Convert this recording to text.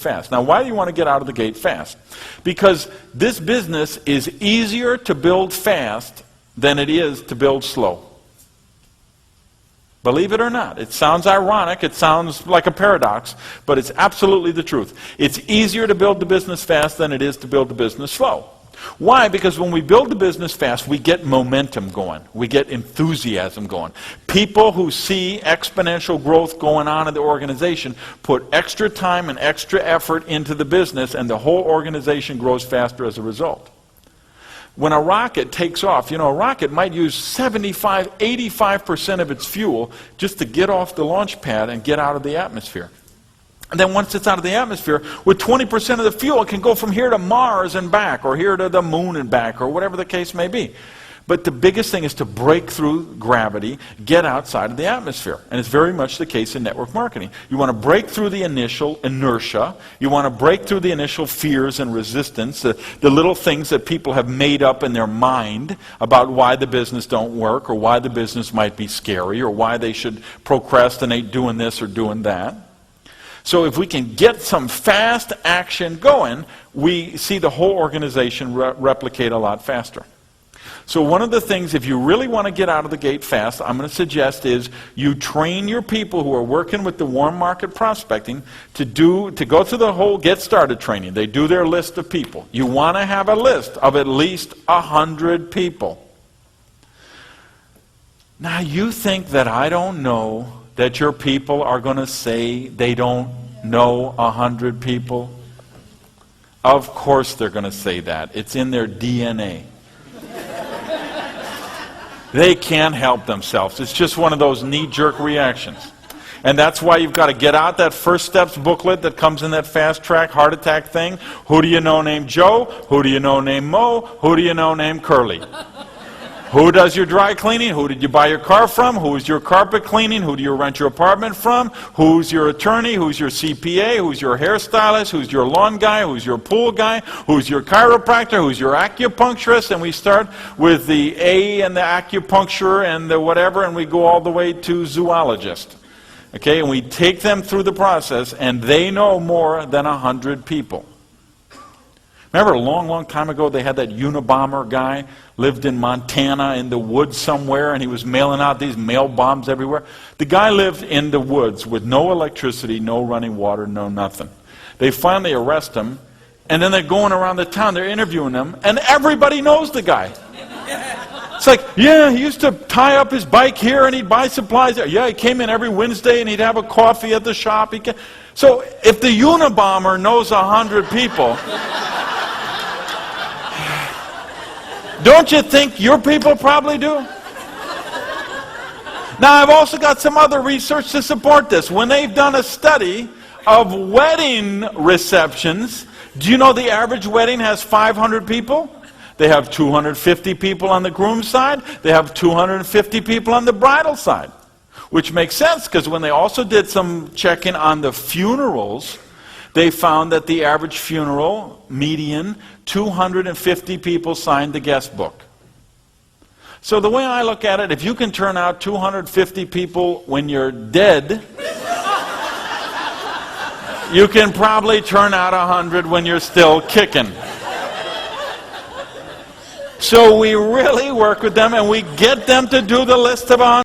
fast. Now, why do you want to get out of the gate fast? Because this business is easier to build fast than it is to build slow. Believe it or not. It sounds ironic, it sounds like a paradox, but it's absolutely the truth. It's easier to build the business fast than it is to build the business slow. Why? Because when we build the business fast, we get momentum going. We get enthusiasm going. People who see exponential growth going on in the organization put extra time and extra effort into the business, and the whole organization grows faster as a result. When a rocket takes off, a rocket might use 75, 85% of its fuel just to get off the launch pad and get out of the atmosphere. And then once it's out of the atmosphere, with 20% of the fuel, it can go from here to Mars and back, or here to the moon and back, or whatever the case may be. But the biggest thing is to break through gravity, get outside of the atmosphere. And it's very much the case in network marketing. You want to break through the initial inertia. You want to break through the initial fears and resistance, the little things that people have made up in their mind about why the business don't work, or why the business might be scary, or why they should procrastinate doing this or doing that. So if we can get some fast action going, we see the whole organization replicate a lot faster. So one of the things, if you really want to get out of the gate fast, I'm going to suggest is you train your people who are working with the warm market prospecting to go through the whole get started training. They do their list of people. You want to have a list of at least 100 people. Now you think that I don't know that your people are going to say they don't know 100 people? Of course they're going to say that. It's in their DNA. They can't help themselves. It's just one of those knee-jerk reactions. And that's why you've got to get out that First Steps booklet that comes in that fast track heart attack thing. Who do you know named Joe? Who do you know named Mo? Who do you know named Curly? Who does your dry cleaning? Who did you buy your car from? Who's your carpet cleaning? Who do you rent your apartment from? Who's your attorney? Who's your CPA? Who's your hairstylist? Who's your lawn guy? Who's your pool guy? Who's your chiropractor? Who's your acupuncturist? And we start with the A and the acupuncture and the whatever, and we go all the way to zoologist. Okay, and we take them through the process, and they know more than 100 people. Remember a long, long time ago they had that Unabomber guy, lived in Montana in the woods somewhere, and he was mailing out these mail bombs everywhere. The guy lived in the woods with no electricity, no running water, no nothing. They finally arrest him, and then they're going around the town, they're interviewing him, and everybody knows the guy. It's like, yeah, he used to tie up his bike here and he'd buy supplies there. Yeah, he came in every Wednesday and he'd have a coffee at the shop. So if the Unabomber knows 100 people, don't you think your people probably do? Now, I've also got some other research to support this. When they've done a study of wedding receptions, do you know the average wedding has 500 people? They have 250 people on the groom's side. They have 250 people on the bridal side. Which makes sense, because when they also did some checking on the funerals, they found that the average funeral, median, 250 people signed the guest book. So the way I look at it, if you can turn out 250 people when you're dead, you can probably turn out 100 when you're still kicking. So we really work with them and we get them to do the list of 100.